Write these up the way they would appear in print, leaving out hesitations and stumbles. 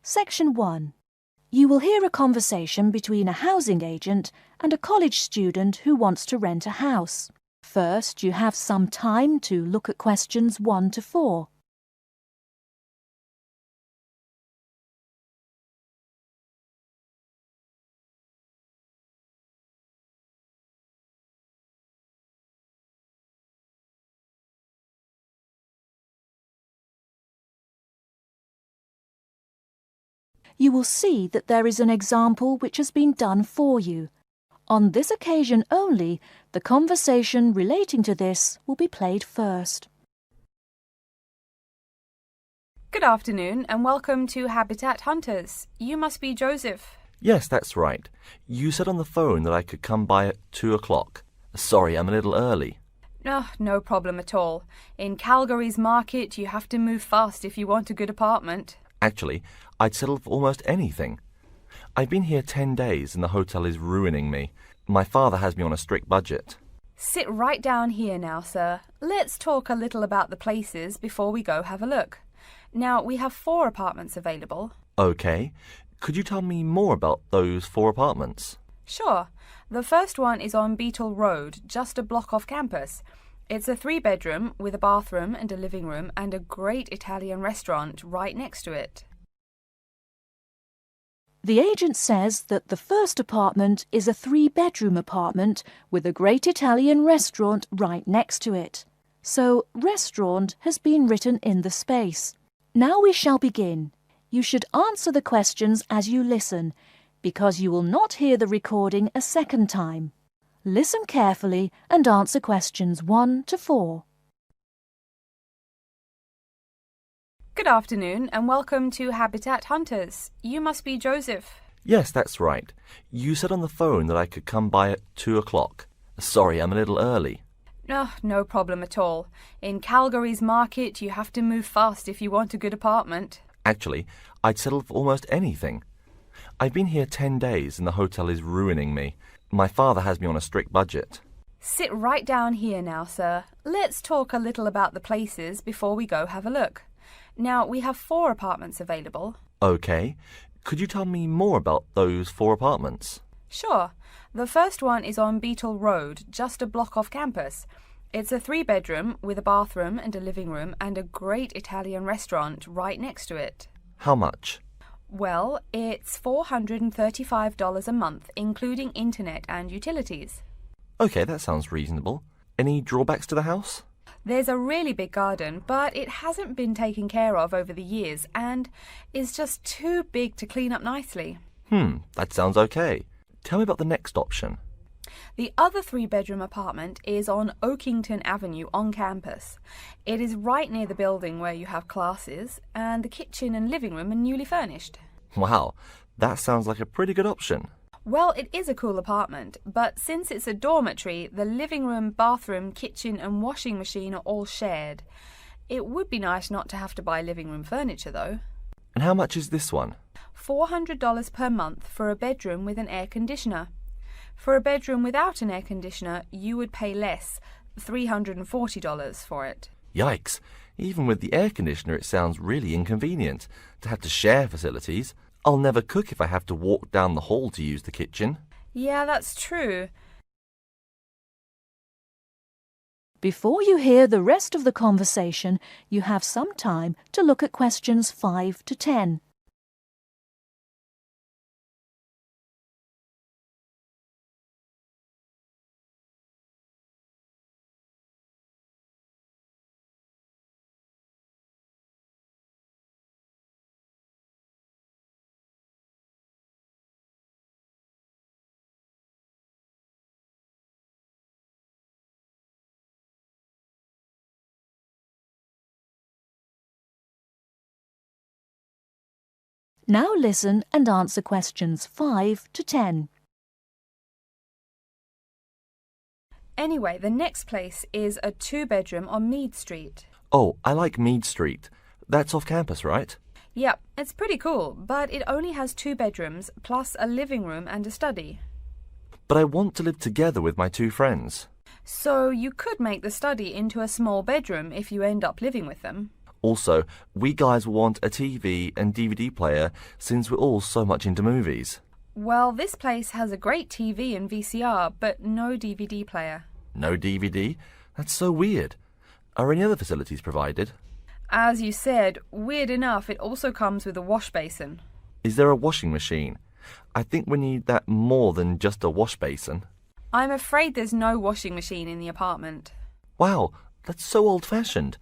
Section 1. You will hear a conversation between a housing agent and a college student who wants to rent a house. First, you have some time to look at questions 1 to 4. You will see that there is an example which has been done for you. On this occasion only, the conversation relating to this will be played first. Good afternoon and welcome to Habitat Hunters. You must be Joseph. Yes, that's right. You said on the phone that I could come by at 2 o'clock. Sorry, I'm a little early. No problem at all. In Calgary's market, you have to move fast if you want a good apartment. Actually, I'd settle for almost anything. I've been here 10 days and the hotel is ruining me. My father has me on a strict budget. Sit right down here now, sir. Let's talk a little about the places before we go have a look. Now, we have 4 apartments available. Okay. Could you tell me more about those 4 apartments? Sure. The first one is on Beetle Road, just a block off campus. It's a 3-bedroom with a bathroom and a living room and a great Italian restaurant right next to it. The agent says that the first apartment is a 3-bedroom apartment with a great Italian restaurant right next to it. So, restaurant has been written in the space. Now we shall begin. You should answer the questions as you listen, because you will not hear the recording a second time. Listen carefully and answer questions 1 to 4. Good afternoon and welcome to Habitat Hunters. You must be Joseph. Yes, that's right. You said on the phone that I could come by at 2 o'clock. Sorry, I'm a little early. No problem at all. In Calgary's market, you have to move fast if you want a good apartment. Actually, I'd settle for almost anything. I've been here 10 days and the hotel is ruining me. My father has me on a strict budget. Sit right down here now, sir. Let's talk a little about the places before we go have a look. Now, we have 4 apartments available. Okay. Could you tell me more about those 4 apartments? Sure. The first one is on Beetle Road, just a block off campus. It's a 3-bedroom with a bathroom and a living room and a great Italian restaurant right next to it. How much? Well, it's $435 a month, including internet and utilities. Okay, that sounds reasonable. Any drawbacks to the house? There's a really big garden, but it hasn't been taken care of over the years and is just too big to clean up nicely. That sounds okay. Tell me about the next option. The other 3-bedroom apartment is on Oakington Avenue on campus. It is right near the building where you have classes, and the kitchen and living room are newly furnished. Wow, that sounds like a pretty good option. Well, it is a cool apartment, but since it's a dormitory, the living room, bathroom, kitchen and washing machine are all shared. It would be nice not to have to buy living room furniture, though. And how much is this one? $400 per month for a bedroom with an air conditioner. For a bedroom without an air conditioner, you would pay less, $340 for it. Yikes! Even with the air conditioner, it sounds really inconvenient to have to share facilities. I'll never cook if I have to walk down the hall to use the kitchen. Yeah, that's true. Before you hear the rest of the conversation, you have some time to look at questions 5 to 10. Now listen and answer questions 5 to 10. Anyway, the next place is a 2-bedroom on Mead Street. Oh, I like Mead Street. That's off campus, right? Yep, it's pretty cool, but it only has 2 bedrooms, plus a living room and a study. But I want to live together with my 2 friends. So you could make the study into a small bedroom if you end up living with them. Also, we guys want a TV and DVD player since we're all so much into movies. Well, this place has a great TV and VCR, but no DVD player. No DVD? That's so weird. Are any other facilities provided? As you said, weird enough, it also comes with a wash basin. Is there a washing machine? I think we need that more than just a wash basin. I'm afraid there's no washing machine in the apartment. Wow, that's so old-fashioned.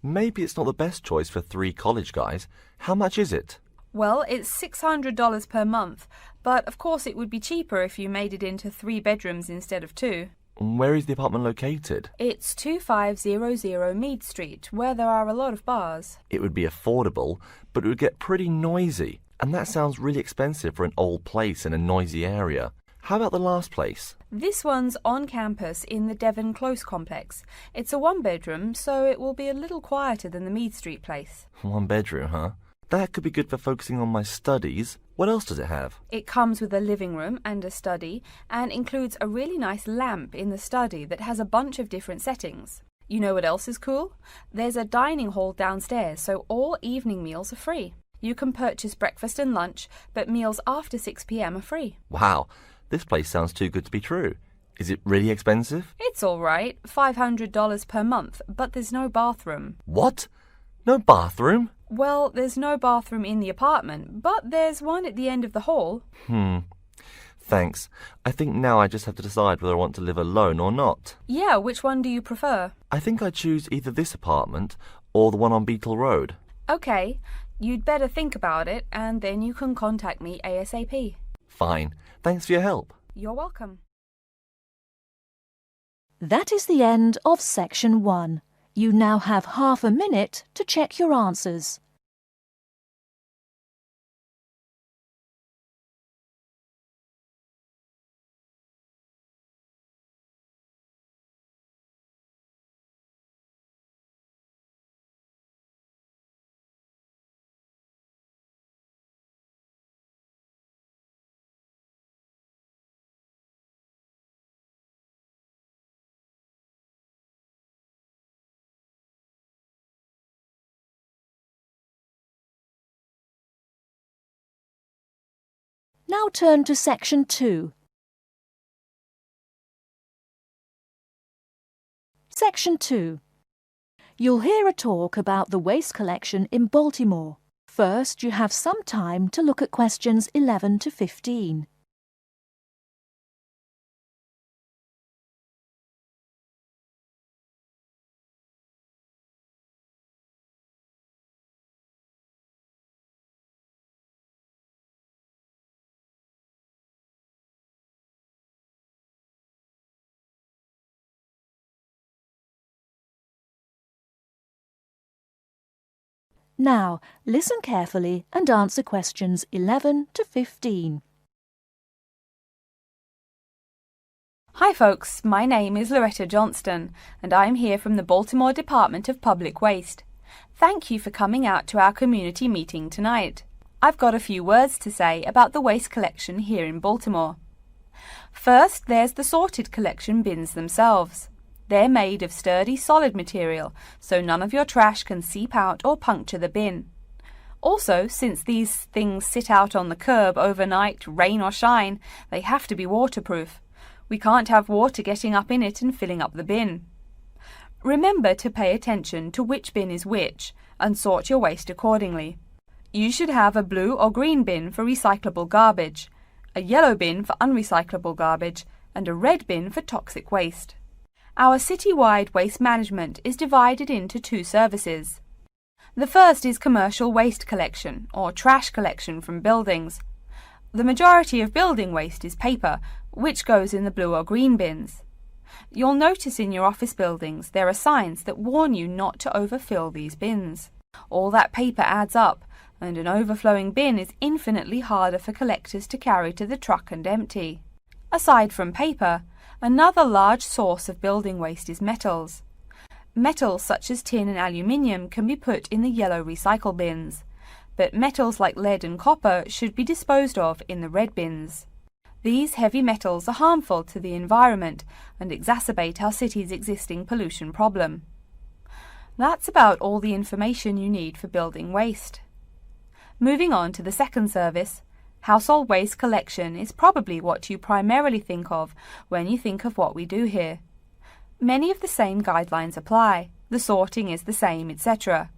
Maybe it's not the best choice for 3 college guys. How much is it? Well, it's $600 per month, but of course it would be cheaper if you made it into 3 bedrooms instead of 2. Where is the apartment located? It's 2500 Mead Street, where there are a lot of bars. It would be affordable, but it would get pretty noisy. And that sounds really expensive for an old place in a noisy area. How about the last place? This one's on campus in the Devon Close complex. It's a 1-bedroom, so it will be a little quieter than the Mead Street place. 1 bedroom, huh? That could be good for focusing on my studies. What else does it have? It comes with a living room and a study, and includes a really nice lamp in the study that has a bunch of different settings. You know what else is cool? There's a dining hall downstairs, so all evening meals are free. You can purchase breakfast and lunch, but meals after 6 p.m. are free. Wow, this place sounds too good to be true. Is it really expensive? It's all right, $500 per month, but there's no bathroom. What? No bathroom? Well, there's no bathroom in the apartment, but there's one at the end of the hall. Thanks. I think now I just have to decide whether I want to live alone or not. Yeah, which one do you prefer? I think I'd choose either this apartment or the one on Beetle Road. Okay, you'd better think about it, and then you can contact me ASAP. Fine. Thanks for your help. You're welcome. That is the end of section 1. You now have half a minute to check your answers. Now turn to section 2. Section 2. You'll hear a talk about the waste collection in Baltimore. First, you have some time to look at questions 11 to 15. Now, listen carefully and answer questions 11 to 15. Hi folks, my name is Loretta Johnston, and I'm here from the Baltimore Department of Public Waste. Thank you for coming out to our community meeting tonight. I've got a few words to say about the waste collection here in Baltimore. First, there's the sorted collection bins themselves. They're made of sturdy, solid material, so none of your trash can seep out or puncture the bin. Also, since these things sit out on the curb overnight, rain or shine, they have to be waterproof. We can't have water getting up in it and filling up the bin. Remember to pay attention to which bin is which and sort your waste accordingly. You should have a blue or green bin for recyclable garbage, a yellow bin for unrecyclable garbage, and a red bin for toxic waste. Our city-wide waste management is divided into 2 services. The first is commercial waste collection, or trash collection from buildings. The majority of building waste is paper, which goes in the blue or green bins. You'll notice in your office buildings there are signs that warn you not to overfill these bins. All that paper adds up, and an overflowing bin is infinitely harder for collectors to carry to the truck and empty. Aside from paper, another large source of building waste is metals. Metals such as tin and aluminium can be put in the yellow recycle bins, but metals like lead and copper should be disposed of in the red bins. These heavy metals are harmful to the environment and exacerbate our city's existing pollution problem. That's about all the information you need for building waste. Moving on to the second service, household waste collection is probably what you primarily think of when you think of what we do here. Many of the same guidelines apply, the sorting is the same, etc.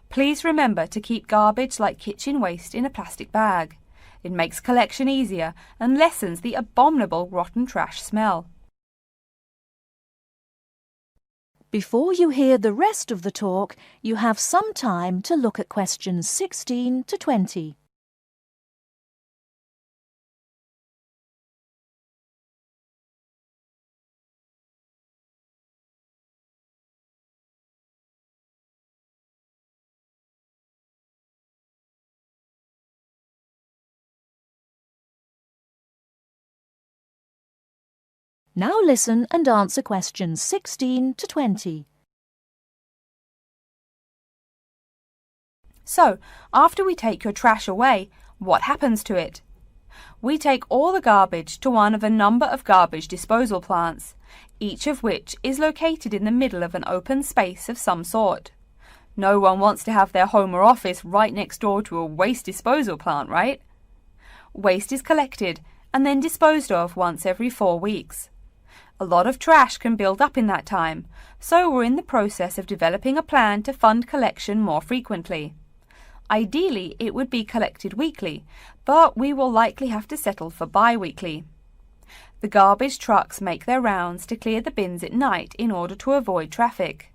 Please remember to keep garbage like kitchen waste in a plastic bag. It makes collection easier and lessens the abominable rotten trash smell. Before you hear the rest of the talk, you have some time to look at questions 16 to 20. Now listen and answer questions 16 to 20. So, after we take your trash away, what happens to it? We take all the garbage to one of a number of garbage disposal plants, each of which is located in the middle of an open space of some sort. No one wants to have their home or office right next door to a waste disposal plant, right? Waste is collected and then disposed of once every 4 weeks. A lot of trash can build up in that time, so we're in the process of developing a plan to fund collection more frequently. Ideally, it would be collected weekly, but we will likely have to settle for bi-weekly. The garbage trucks make their rounds to clear the bins at night in order to avoid traffic.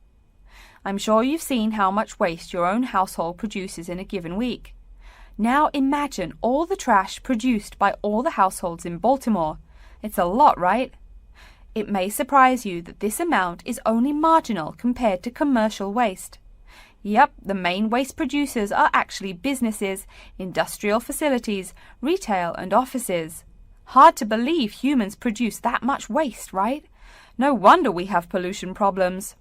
I'm sure you've seen how much waste your own household produces in a given week. Now imagine all the trash produced by all the households in Baltimore. It's a lot, right? It may surprise you that this amount is only marginal compared to commercial waste. Yep, the main waste producers are actually businesses, industrial facilities, retail and offices. Hard to believe humans produce that much waste, right? No wonder we have pollution problems.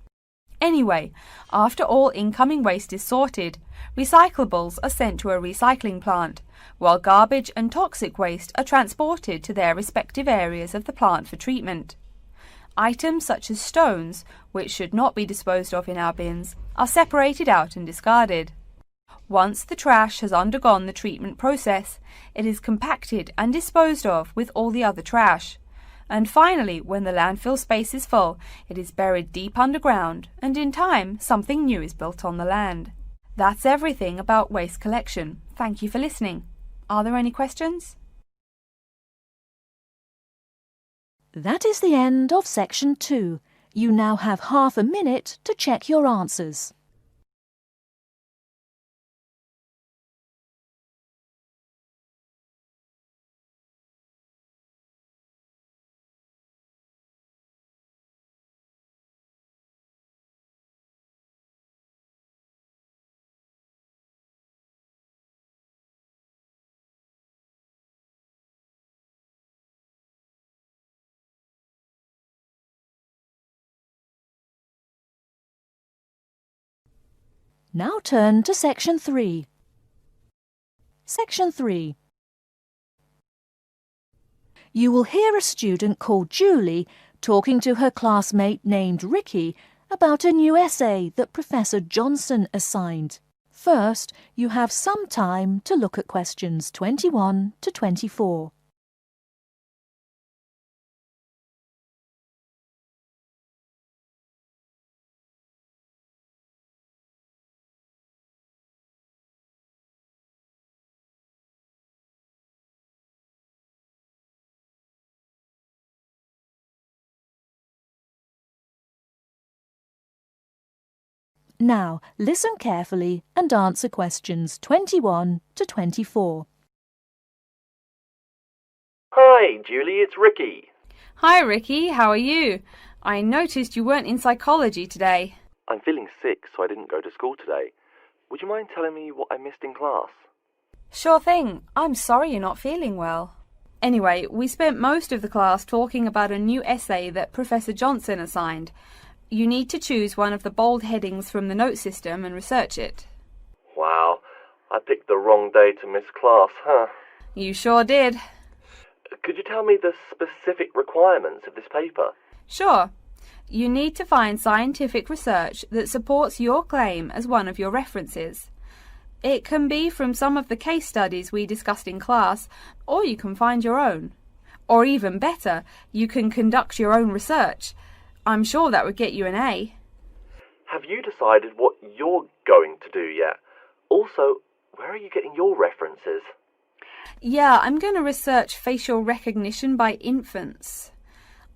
Anyway, after all incoming waste is sorted, recyclables are sent to a recycling plant, while garbage and toxic waste are transported to their respective areas of the plant for treatment. Items such as stones, which should not be disposed of in our bins, are separated out and discarded. Once the trash has undergone the treatment process, it is compacted and disposed of with all the other trash. And finally, when the landfill space is full, it is buried deep underground, and in time, something new is built on the land. That's everything about waste collection. Thank you for listening. Are there any questions? That is the end of section 2. You now have half a minute to check your answers. Now turn to section 3. Section 3. You will hear a student called Julie talking to her classmate named Ricky about a new essay that Professor Johnson assigned. First, you have some time to look at questions 21 to 24. Now, listen carefully and answer questions 21 to 24. Hi, Julie, it's Ricky. Hi Ricky, how are you? I noticed you weren't in psychology today. I'm feeling sick, so I didn't go to school today. Would you mind telling me what I missed in class? Sure thing. I'm sorry you're not feeling well. Anyway, we spent most of the class talking about a new essay that Professor Johnson assigned. You need to choose one of the bold headings from the note system and research it. Wow, I picked the wrong day to miss class, huh? You sure did. Could you tell me the specific requirements of this paper? Sure. You need to find scientific research that supports your claim as one of your references. It can be from some of the case studies we discussed in class, or you can find your own. Or even better, you can conduct your own research. I'm sure that would get you an A. Have you decided what you're going to do yet? Also, where are you getting your references? Yeah, I'm going to research facial recognition by infants.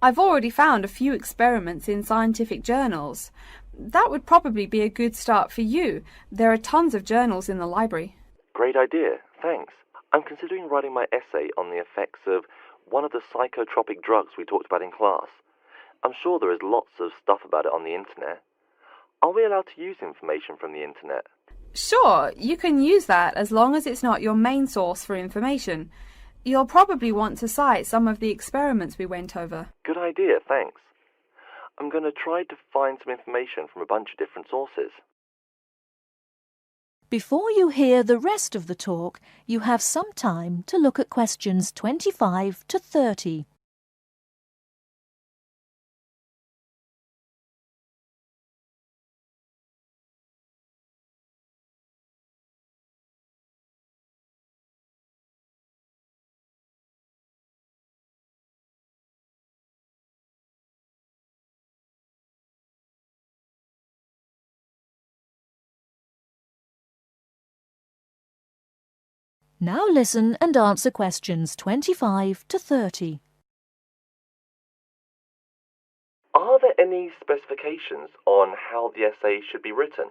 I've already found a few experiments in scientific journals. That would probably be a good start for you. There are tons of journals in the library. Great idea, thanks. I'm considering writing my essay on the effects of one of the psychotropic drugs we talked about in class. I'm sure there is lots of stuff about it on the internet. Are we allowed to use information from the internet? Sure, you can use that as long as it's not your main source for information. You'll probably want to cite some of the experiments we went over. Good idea, thanks. I'm going to try to find some information from a bunch of different sources. Before you hear the rest of the talk, you have some time to look at questions 25 to 30. Now listen and answer questions 25 to 30. Are there any specifications on how the essay should be written?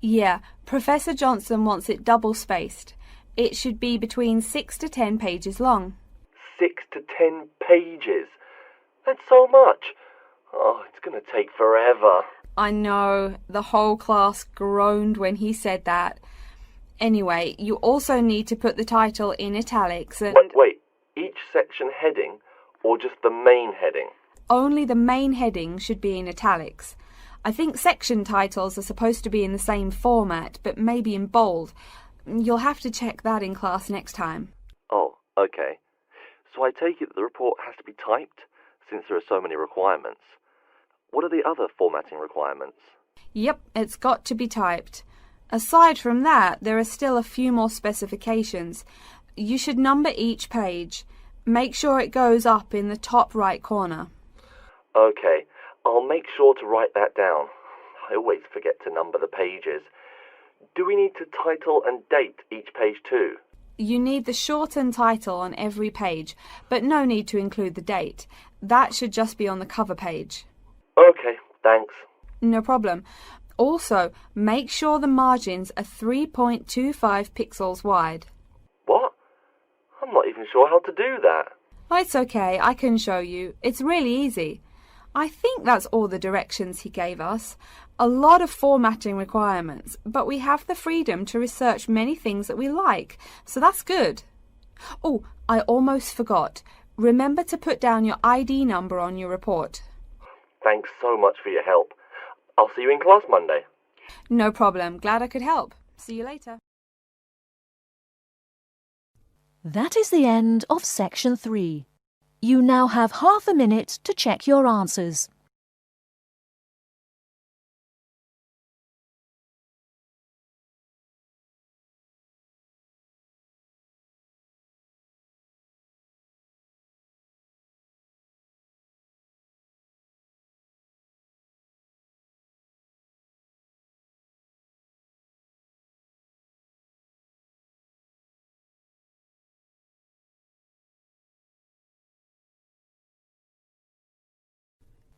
Yeah, Professor Johnson wants it double-spaced. It should be between 6 to 10 pages long. 6 to 10 pages? That's so much. Oh, it's going to take forever. I know, the whole class groaned when he said that. Anyway, you also need to put the title in italics and... Wait, each section heading or just the main heading? Only the main heading should be in italics. I think section titles are supposed to be in the same format, but maybe in bold. You'll have to check that in class next time. Oh, okay. So I take it that the report has to be typed, since there are so many requirements. What are the other formatting requirements? Yep, it's got to be typed. Aside from that, there are still a few more specifications. You should number each page. Make sure it goes up in the top right corner. Okay, I'll make sure to write that down. I always forget to number the pages. Do we need to title and date each page too? You need the shortened title on every page, but no need to include the date. That should just be on the cover page. Okay, thanks. No problem. Also, make sure the margins are 3.25 pixels wide. What? I'm not even sure how to do that. Oh, it's okay, I can show you. It's really easy. I think that's all the directions he gave us. A lot of formatting requirements, but we have the freedom to research many things that we like, so that's good. Oh, I almost forgot. Remember to put down your ID number on your report. Thanks so much for your help. I'll see you in class Monday. No problem. Glad I could help. See you later. That is the end of section 3. You now have half a minute to check your answers.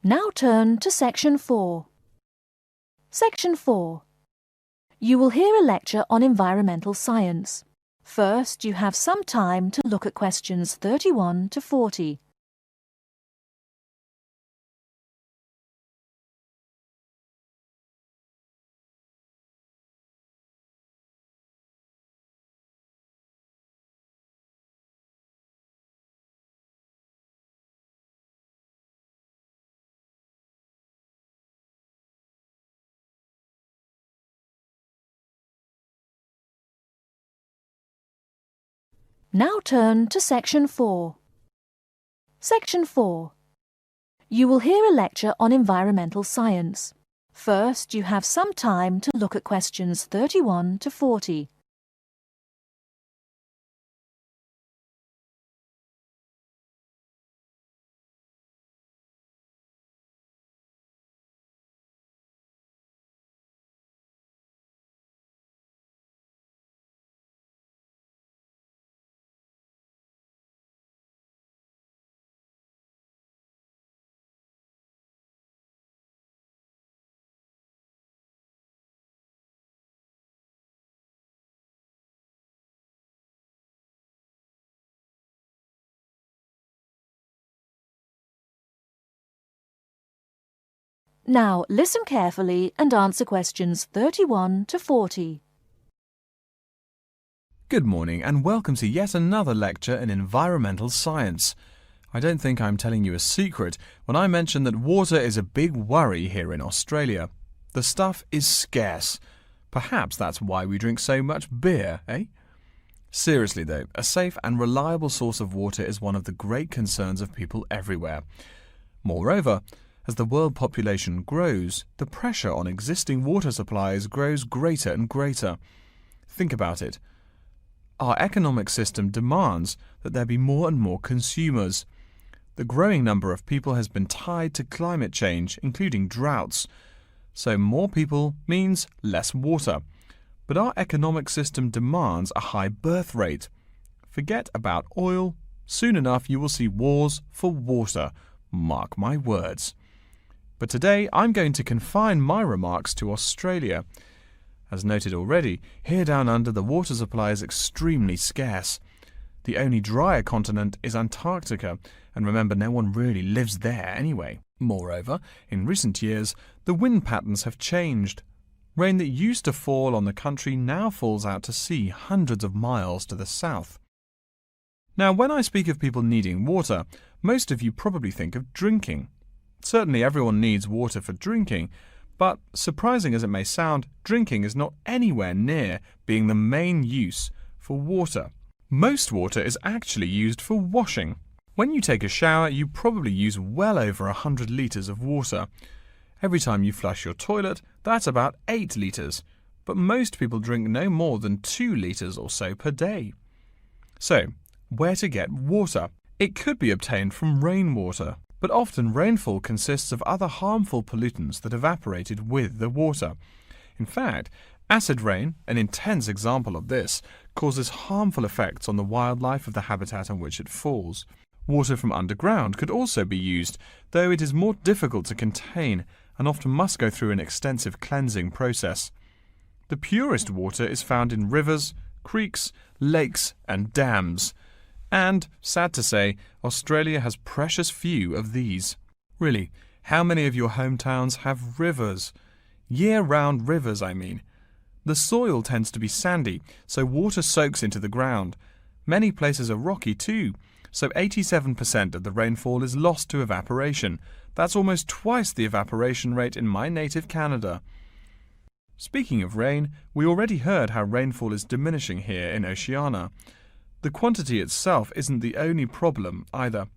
Now turn to section 4. Section 4. You will hear a lecture on environmental science. First, you have some time to look at questions 31 to 40. Now turn to section 4. Section 4. You will hear a lecture on environmental science. First, you have some time to look at questions 31 to 40. Now listen carefully and answer questions 31 to 40. Good morning and welcome to yet another lecture in environmental science. I don't think I'm telling you a secret when I mention that water is a big worry here in Australia. The stuff is scarce. Perhaps that's why we drink so much beer, eh? Seriously though, a safe and reliable source of water is one of the great concerns of people everywhere. Moreover, as the world population grows, the pressure on existing water supplies grows greater and greater. Think about it. Our economic system demands that there be more and more consumers. The growing number of people has been tied to climate change, including droughts. So more people means less water. But our economic system demands a high birth rate. Forget about oil. Soon enough you will see wars for water. Mark my words. But today I'm going to confine my remarks to Australia. As noted already, here down under the water supply is extremely scarce. The only drier continent is Antarctica, and remember no one really lives there anyway. Moreover, in recent years, the wind patterns have changed. Rain that used to fall on the country now falls out to sea hundreds of miles to the south. Now, when I speak of people needing water, most of you probably think of drinking. Certainly everyone needs water for drinking, but surprising as it may sound, drinking is not anywhere near being the main use for water. Most water is actually used for washing. When you take a shower, you probably use well over 100 litres of water. Every time you flush your toilet, that's about 8 litres, but most people drink no more than 2 litres or so per day. So, where to get water? It could be obtained from rainwater. But often rainfall consists of other harmful pollutants that evaporated with the water. In fact, acid rain, an intense example of this, causes harmful effects on the wildlife of the habitat on which it falls. Water from underground could also be used, though it is more difficult to contain and often must go through an extensive cleansing process. The purest water is found in rivers, creeks, lakes and dams. And, sad to say, Australia has precious few of these. Really, how many of your hometowns have rivers? Year-round rivers, I mean. The soil tends to be sandy, so water soaks into the ground. Many places are rocky too, so 87% of the rainfall is lost to evaporation. That's almost twice the evaporation rate in my native Canada. Speaking of rain, we already heard how rainfall is diminishing here in Oceania. The quantity itself isn't the only problem either.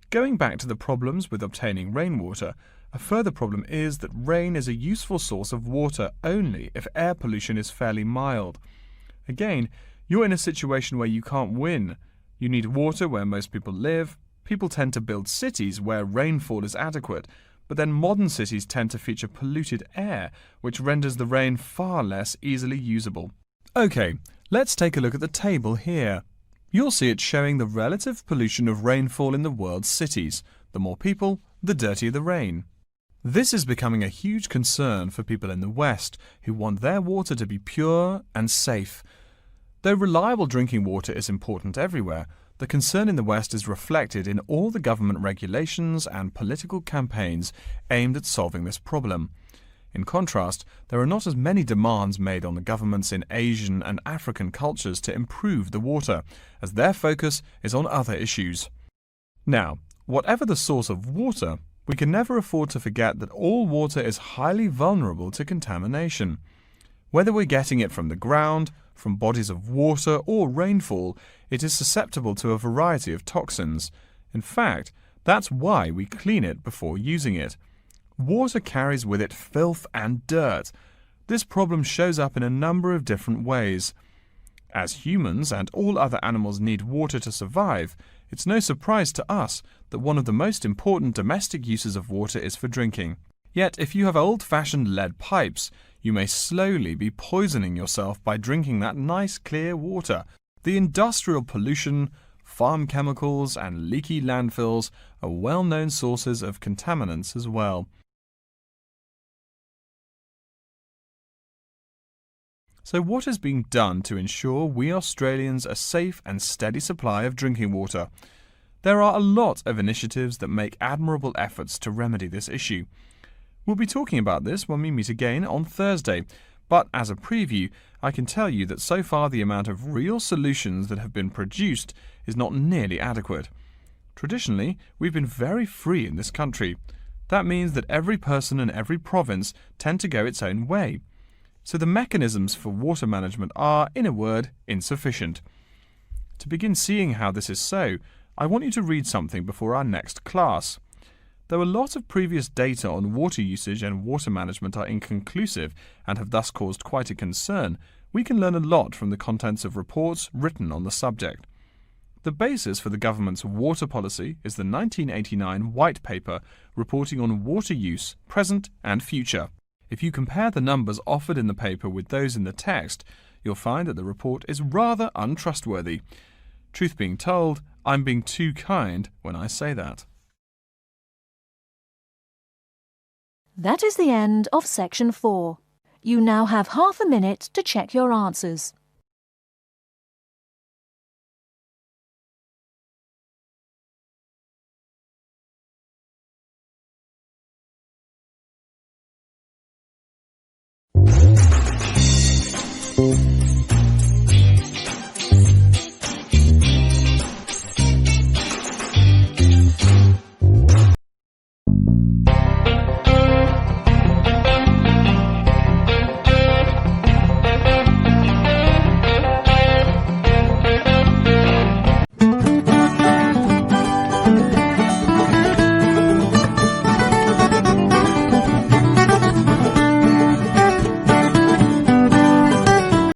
Going back to the problems with obtaining rainwater, a further problem is that rain is a useful source of water only if air pollution is fairly mild. Again, you're in a situation where you can't win. You need water where most people live. People tend to build cities where rainfall is adequate, but then modern cities tend to feature polluted air, which renders the rain far less easily usable. Okay, let's take a look at the table here. You'll see it showing the relative pollution of rainfall in the world's cities. The more people, the dirtier the rain. This is becoming a huge concern for people in the West who want their water to be pure and safe. Though reliable drinking water is important everywhere, the concern in the West is reflected in all the government regulations and political campaigns aimed at solving this problem. In contrast, there are not as many demands made on the governments in Asian and African cultures to improve the water, as their focus is on other issues. Now, whatever the source of water, we can never afford to forget that all water is highly vulnerable to contamination. Whether we're getting it from the ground, from bodies of water or rainfall, it is susceptible to a variety of toxins. In fact, That's why we clean it before using it. Water carries with it filth and dirt. This problem shows up in a number of different ways. As humans and all other animals need water to survive, it's no surprise to us that one of the most important domestic uses of water is for drinking. Yet, if you have old-fashioned lead pipes, you may slowly be poisoning yourself by drinking that nice clear water. The industrial pollution, farm chemicals and leaky landfills are well-known sources of contaminants as well. So what is being done to ensure we Australians a safe and steady supply of drinking water? There are a lot of initiatives that make admirable efforts to remedy this issue. We'll be talking about this when we meet again on Thursday, but as a preview, I can tell you that so far the amount of real solutions that have been produced is not nearly adequate. Traditionally, we've been very free in this country. That means that every person and every province tend to go its own way. So the mechanisms for water management are, in a word, insufficient. To begin seeing how this is so, I want you to read something before our next class. Though a lot of previous data on water usage and water management are inconclusive and have thus caused quite a concern, we can learn a lot from the contents of reports written on the subject. The basis for the government's water policy is the 1989 White Paper reporting on water use, present and future. If you compare the numbers offered in the paper with those in the text, you'll find that the report is rather untrustworthy. Truth being told, I'm being too kind when I say that. That is the end of section 4. You now have half a minute to check your answers.